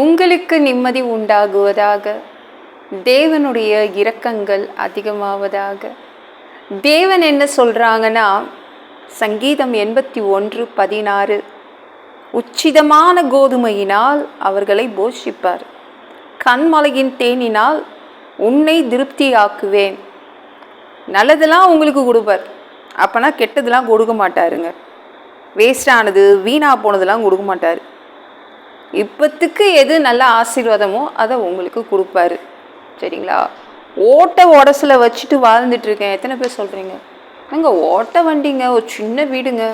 உங்களுக்கு நிம்மதி உண்டாகுவதாக. தேவனுடைய இரக்கங்கள் அதிகமாவதாக. தேவன் என்ன சொல்கிறாங்கன்னா, சங்கீதம் 81:16, உச்சிதமான கோதுமையினால் அவர்களை போஷிப்பார், கண்மலையின் தேனினால் உன்னை திருப்தியாக்குவேன். நல்லதெல்லாம் உங்களுக்கு கொடுப்பார், அப்போனா கெட்டதெல்லாம் கொடுக்க மாட்டாருங்க. வேஸ்டானது வீணாக போனதெல்லாம் கொடுக்க மாட்டார். இப்போத்துக்கு எது நல்ல ஆசீர்வாதமோ அதை உங்களுக்கு கொடுப்பாரு. சரிங்களா? ஓட்ட உடசில் வச்சுட்டு வாழ்ந்துட்டுருக்கேன் எத்தனை பேர் சொல்கிறீங்க? நாங்கள் ஓட்ட வண்டிங்க, ஒரு சின்ன வீடுங்க,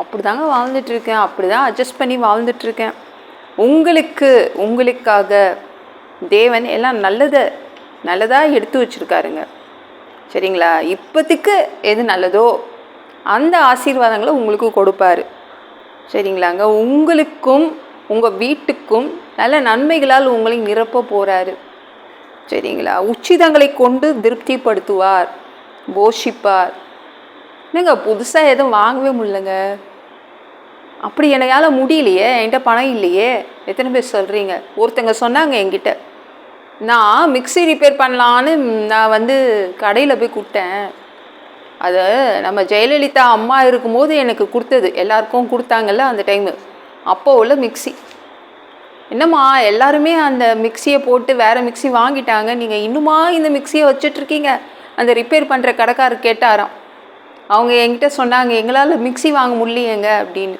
அப்படி தாங்க வாழ்ந்துட்டுருக்கேன், அப்படி தான் அட்ஜஸ்ட் பண்ணி வாழ்ந்துட்டுருக்கேன். உங்களுக்காக தேவன் எல்லாம் நல்லதாக எடுத்து வச்சுருக்காருங்க. சரிங்களா? இப்போத்துக்கு எது நல்லதோ அந்த ஆசீர்வாதங்களை உங்களுக்கு கொடுப்பாரு. சரிங்களாங்க? உங்களுக்கும் உங்கள் வீட்டுக்கும் நல்ல நன்மைகளால் உங்களை நிரப்ப போகிறாரு. சரிங்களா? உச்சிதங்களை கொண்டு திருப்திப்படுத்துவார், போஷிப்பார். என்னங்க புதுசாக எதுவும் வாங்கவே முடியலங்க, அப்படி என்னையால் முடியலையே, என்கிட்ட பணம் இல்லையே, எத்தனை பேர் சொல்கிறீங்க? ஒருத்தங்க சொன்னாங்க என்கிட்ட, நான் மிக்சி ரிப்பேர் பண்ணலான்னு நான் கடையில் போய் கொடுத்தேன். அதை நம்ம ஜெயலலிதா அம்மா இருக்கும்போது எனக்கு கொடுத்தது, எல்லாருக்கும் கொடுத்தாங்கல்ல அந்த டைமு, அப்போ உள்ள மிக்சி. என்னம்மா எல்லாருமே அந்த மிக்சியை போட்டு வேறு மிக்சி வாங்கிட்டாங்க, நீங்கள் இன்னுமா இந்த மிக்சியை வச்சிட்ருக்கீங்க? அந்த ரிப்பேர் பண்ணுற கடைக்காரர் கேட்டாராம். அவங்க என்கிட்ட சொன்னாங்க, எங்களால் மிக்சி வாங்க முடியலையேங்க அப்படின்னு.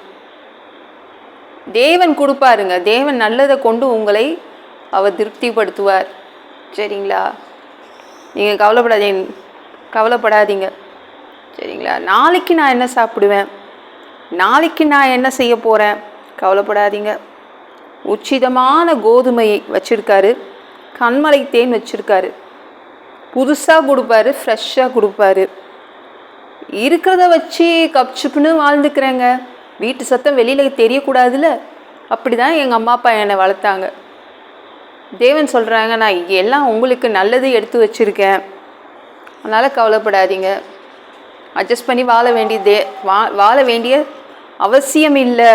தேவன் கொடுப்பாருங்க, தேவன் நல்லதை கொண்டு உங்களை அவர் திருப்திப்படுத்துவார். சரிங்களா? நீங்கள் கவலைப்படாதீங்க. சரிங்களா? நாளைக்கு நான் என்ன சாப்பிடுவேன், நாளைக்கு நான் என்ன செய்ய போகிறேன், கவலைப்படாதீங்க. உச்சிதமான கோதுமையை வச்சுருக்காரு, கண்மலை தேன் வச்சுருக்காரு, புதுசாக கொடுப்பாரு, ஃப்ரெஷ்ஷாக கொடுப்பாரு. இருக்கிறத வச்சு கப்சுப்புன்னு வாழ்ந்துக்கிறேங்க, வீட்டு சத்தம் வெளியில் தெரியக்கூடாதுல்ல, அப்படி தான் எங்கள் அம்மா அப்பா என்னை வளர்த்தாங்க. தேவன் சொல்கிறாங்க, நான் எல்லாம் உங்களுக்கு நல்லது எடுத்து வச்சுருக்கேன், அதனால் கவலைப்படாதீங்க. அட்ஜஸ்ட் பண்ணி வாழ வேண்டிய அவசியம் இல்லை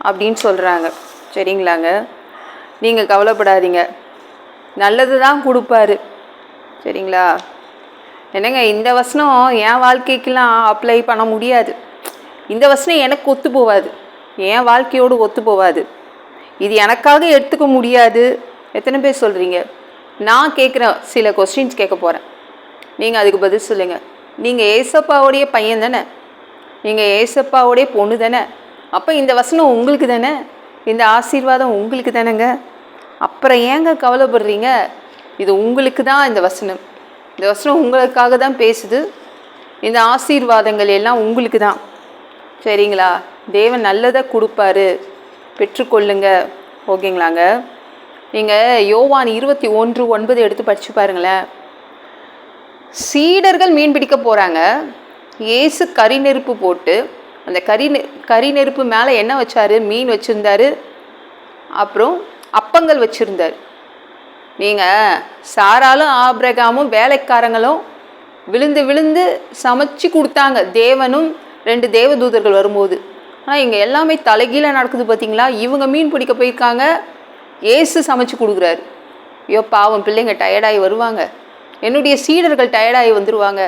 அப்படின்னு சொல்கிறாங்க. சரிங்களாங்க? நீங்கள் கவலைப்படாதீங்க, நல்லது தான் கொடுப்பாரு. சரிங்களா? என்னங்க இந்த வசனம் என் வாழ்க்கைக்கெலாம் அப்ளை பண்ண முடியாது, இந்த வசனம் எனக்கு ஒத்து போகாது, என் வாழ்க்கையோடு ஒத்து போகாது, இது எனக்காக எடுத்துக்க முடியாது. எத்தனை பேர் சொல்கிறீங்க? நான் கேட்குற சில கொஸ்டின்ஸ் கேட்க போகிறேன், நீங்கள் அதுக்கு பதில் சொல்லுங்கள். நீங்கள் ஏசப்பாவுடைய பையன் தானே, நீங்கள் ஏசப்பாவுடைய பொண்ணு தானே, அப்போ இந்த வசனம் உங்களுக்கு தானே, இந்த ஆசீர்வாதம் உங்களுக்கு தானேங்க, அப்புறம் ஏங்க கவலைப்படுறீங்க? இது உங்களுக்கு தான் இந்த வசனம் உங்களுக்காக தான் பேசுது, இந்த ஆசீர்வாதங்கள் எல்லாம் உங்களுக்கு தான். சரிங்களா? தேவன் நல்லதை கொடுப்பாரு, பெற்றுக்கொள்ளுங்க. ஓகேங்களாங்க? நீங்கள் யோவான் 21:9 எடுத்து படித்து பாருங்களேன். சீடர்கள் மீன் பிடிக்க போகிறாங்க, இயேசு கறி நெருப்பு போட்டு அந்த கறி நெருப்பு மேலே என்ன வச்சார்? மீன் வச்சுருந்தார், அப்புறம் அப்பங்கள் வச்சுருந்தார். நீங்கள் சாராலும் ஆபிரகாமும் வேலைக்காரங்களும் விழுந்து சமைச்சு கொடுத்தாங்க, தேவனும் 2 தேவதூதர்கள் வரும்போது. ஆனால் இங்கே எல்லாமே தலைகீழ நடக்குது பார்த்தீங்களா? இவங்க மீன் பிடிக்க போயிருக்காங்க, ஏசு சமைச்சு கொடுக்குறாரு. ஐயோ பாவம், பிள்ளைங்க டயர்டாகி வருவாங்க, என்னுடைய சீடர்கள் டயர்டாகி வந்துடுவாங்க,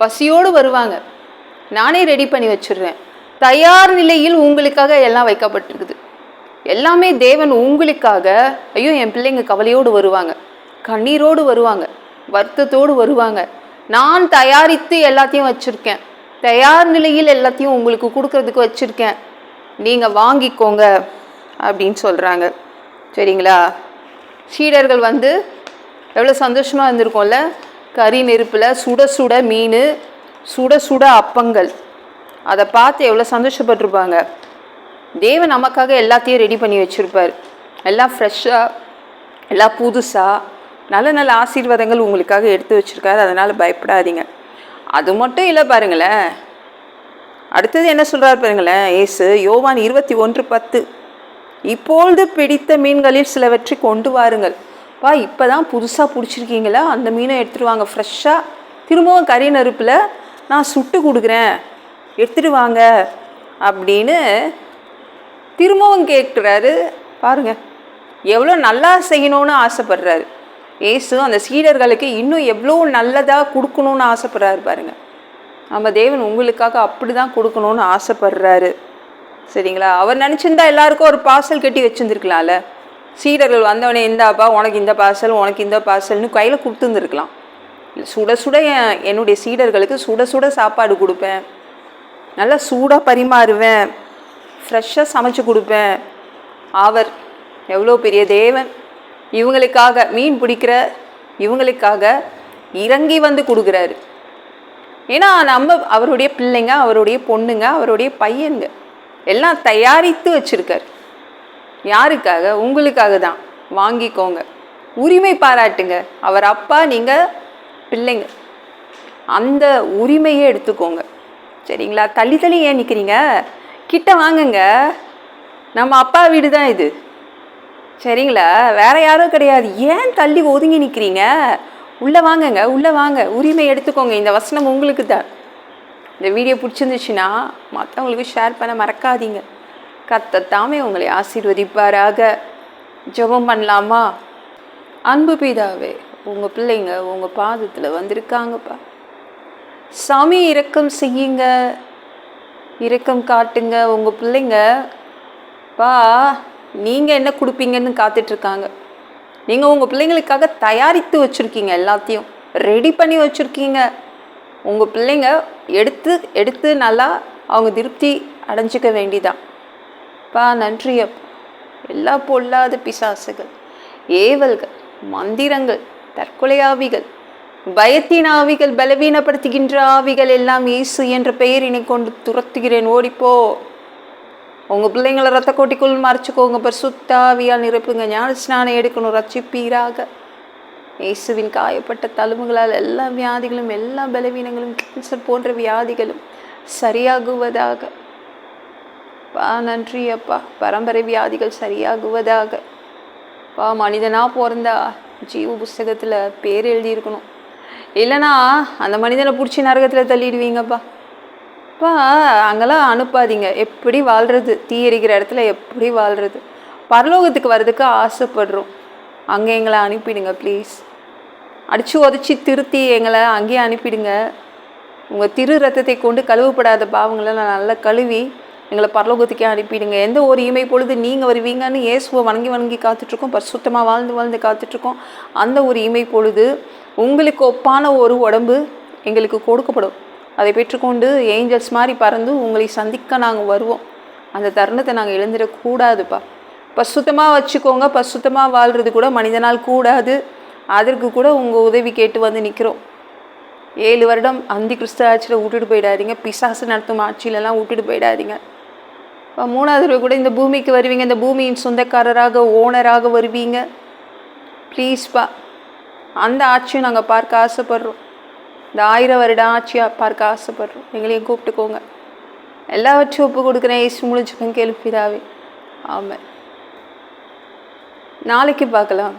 பசியோடு வருவாங்க, நானே ரெடி பண்ணி வச்சுடுறேன். தயார் நிலையில் உங்களுக்காக எல்லாம் வைக்கப்பட்டிருக்குது, எல்லாமே தேவன் உங்களுக்காக. ஐயோ என் பிள்ளைங்க கவலையோடு வருவாங்க, கண்ணீரோடு வருவாங்க, வருத்தத்தோடு வருவாங்க, நான் தயாரித்து எல்லாத்தையும் வச்சுருக்கேன், தயார் நிலையில் எல்லாத்தையும் உங்களுக்கு கொடுக்கறதுக்கு வச்சுருக்கேன், நீங்கள் வாங்கிக்கோங்க அப்படின்னு சொல்கிறாங்க. சரிங்களா? சீடர்கள் எவ்வளோ சந்தோஷமாக இருந்திருக்கோம்ல, கறி நெருப்பில் சுட மீன், சுட அப்பங்கள், அதை பார்த்து எவ்வளோ சந்தோஷப்பட்டிருப்பாங்க. தேவன் நமக்காக எல்லாத்தையும் ரெடி பண்ணி வச்சுருப்பார், எல்லாம் ஃப்ரெஷ்ஷாக, எல்லாம் புதுசாக, நல்ல ஆசீர்வாதங்கள் உங்களுக்காக எடுத்து வச்சுருக்காரு. அதனால் பயப்படாதீங்க. அது மட்டும் இல்லை பாருங்களேன், அடுத்தது என்ன சொல்கிறார் பாருங்களேன் ஏசு. யோவான் 21:10, இப்பொழுது பிடித்த மீன்களில் சிலவற்றை கொண்டு வாருங்கள். இப்போ தான் புதுசாக பிடிச்சிருக்கீங்களா, அந்த மீனை எடுத்துகிட்டு வாங்க, ஃப்ரெஷ்ஷாக திரும்பவும் கறி நெருப்பில் நான் சுட்டு கொடுக்குறேன், எடுத்துகிட்டு வாங்க அப்படின்னு திரும்பவும் கேட்குறாரு. பாருங்கள், எவ்வளோ நல்லா செய்யணும்னு ஆசைப்படுறாரு. இயேசு அந்த சீடர்களுக்கு இன்னும் எவ்வளோ நல்லதாக கொடுக்கணும்னு ஆசைப்படுறாரு பாருங்கள். நம்ம தேவன் உங்களுக்காக அப்படி தான் கொடுக்கணும்னு ஆசைப்படுறாரு. சரிங்களா? அவர் நினச்சிருந்தா எல்லாருக்கும் ஒரு பார்சல் கட்டி வச்சுருந்துருக்கலாம்ல. சீடர்கள் வந்தவனே, இந்தாப்பா உனக்கு இந்த பார்சல், உனக்கு இந்த பார்சல்னு கையில் கொடுத்துருந்துருக்கலாம். இல்லை, சுட சுட என்னுடைய சீடர்களுக்கு சுட சுட சாப்பாடு கொடுப்பேன், நல்லா சூடாக பரிமாறுவேன், ஃப்ரெஷ்ஷாக சமைச்சு கொடுப்பேன். அவர் எவ்வளோ பெரிய தேவன்! இவங்களுக்காக மீன் பிடிக்கிற இவங்களுக்காக இறங்கி வந்து கொடுக்குறாரு. ஏன்னா நம்ம அவருடைய பிள்ளைங்க, அவருடைய பொண்ணுங்க, அவருடைய பையனுங்க எல்லாம் தயாரித்து வச்சுருக்கார். யாருக்காக? உங்களுக்காக தான். வாங்கிக்கோங்க, உரிமை பாராட்டுங்க. அவர் அப்பா, நீங்கள் பிள்ளைங்க, அந்த உரிமையை எடுத்துக்கோங்க. சரிங்களா? தள்ளி தள்ளி ஏன் நிற்கிறீங்க? கிட்ட வாங்குங்க. நம்ம அப்பா வீடு தான் இது. சரிங்களா? வேற யாரும் கிடையாது. ஏன் தள்ளி ஒதுங்கி நிற்கிறீங்க? உள்ளே வாங்குங்க, உள்ளே வாங்க, உரிமை எடுத்துக்கோங்க. இந்த வசனம் உங்களுக்கு தான். இந்த வீடியோ பிடிச்சிருந்துச்சுன்னா மற்றவங்களுக்கு ஷேர் பண்ண மறக்காதீங்க. கர்த்தர் உங்களை ஆசீர்வதிப்பாராக. ஜெபம் பண்ணலாமா? அன்பு பிதாவே, உங்கள் பிள்ளைங்க உங்கள் பாதத்தில் வந்திருக்காங்கப்பா. சாமி, இரக்கம் செய்யுங்க, இரக்கம் காட்டுங்க. உங்கள் பிள்ளைங்க பா, நீங்கள் என்ன கொடுப்பீங்கன்னு காத்துட்ருக்காங்க. நீங்கள் உங்கள் பிள்ளைங்களுக்காக தயாரித்து வச்சுருக்கீங்க, எல்லாத்தையும் ரெடி பண்ணி வச்சுருக்கீங்க. உங்கள் பிள்ளைங்க எடுத்து எடுத்து நல்லா அவங்க திருப்தி அடைஞ்சிக்க வேண்டிதான். பா, நன்றி அப்பா. எல்லா பொல்லாத பிசாசுகள், ஏவல்கள், மந்திரங்கள், தற்கொலை ஆவிகள், பயத்தின் ஆவிகள், பலவீனப்படுத்துகின்ற ஆவிகள் எல்லாம் இயேசு என்ற பெயரினை கொண்டு துரத்துகிறேன். ஓடிப்போ. உங்கள் பிள்ளைங்களை ரத்த கோட்டிக்குள் மறைச்சிக்கோங்க. பரிசுத்த ஆவியால் நிரப்புங்க. ஞான ஸ்நானம் எடுக்கணும், ரட்சிப்பீராக. இயேசுவின் காயப்பட்ட தழும்புகளால் எல்லா வியாதிகளும், எல்லா பலவீனங்களும், கேன்சர் போன்ற வியாதிகளும் சரியாகுவதாக. பா, நன்றி அப்பா. பரம்பரை வியாதிகள் சரியாகுவதாக. பா, மனிதனாக பிறந்தா ஜீவ புஸ்தகத்தில் பேர் எழுதியிருக்கணும், இல்லைனா அந்த மனிதனை பிடிச்சி நரகத்தில் தள்ளிடுவீங்கப்பா. பா, அங்கெல்லாம் அனுப்பாதீங்க. எப்படி வாழ்கிறது? தீ எரிக்கிற இடத்துல எப்படி வாழ்கிறது? பரலோகத்துக்கு வர்றதுக்கு ஆசைப்படுறோம். அங்கே எங்களை அனுப்பிடுங்க ப்ளீஸ். அடித்து உதச்சி திருத்தி எங்களை அங்கேயே அனுப்பிடுங்க. உங்கள் திரு ரத்தத்தை கொண்டு கழுவப்படாத பாவங்களை நான் நல்லா கழுவி எங்களை பரலோகத்துக்கே அனுப்பிடுங்க. எந்த ஒரு இமை பொழுது நீங்கள் வருவீங்கன்னு இயேசுவை வணங்கி வணங்கி காத்துட்ருக்கோம். பரிசுத்தமாக வாழ்ந்து வாழ்ந்து காத்துட்ருக்கோம். அந்த ஒரு இமை பொழுது உங்களுக்கு ஒப்பான ஒரு உடம்பு எங்களுக்கு கொடுக்கப்படும். அதை பெற்றுக்கொண்டு ஏஞ்சல்ஸ் மாதிரி பறந்து உங்களை சந்திக்க நாங்கள் வருவோம். அந்த தருணத்தை நாங்கள் இழந்துடக்கூடாதுப்பா. பரிசுத்தமாக வச்சுக்கோங்க. பரிசுத்தமாக வாழ்கிறது கூட மனிதனால் கூடாது. அதற்கு கூட உங்கள் உதவி கேட்டு வந்து நிற்கிறோம். 7 வருடம் அந்தி கிறிஸ்து ஆட்சியில் விட்டுட்டு போயிடாதீங்க. பிசாசு நடத்தும் ஆட்சியிலலாம் விட்டுட்டு போயிடாதீங்க. 3வது தடவை கூட இந்த பூமிக்கு வருவீங்க. இந்த பூமியின் சொந்தக்காரராக, ஓனராக வருவீங்க. ப்ளீஸ்ப்பா. அந்த ஆட்சியும் நாங்கள் பார்க்க ஆசைப்படுறோம். இந்த 1000 வருட ஆட்சியாக பார்க்க ஆசைப்படுறோம். எங்களையும் கூப்பிட்டுக்கோங்க. எல்லாவற்றையும் ஒப்பு கொடுக்குறேன். இயேசு முடிச்சுக்கோங்க. கேள்விதாவே. ஆமாம். நாளைக்கு பார்க்கலாம்.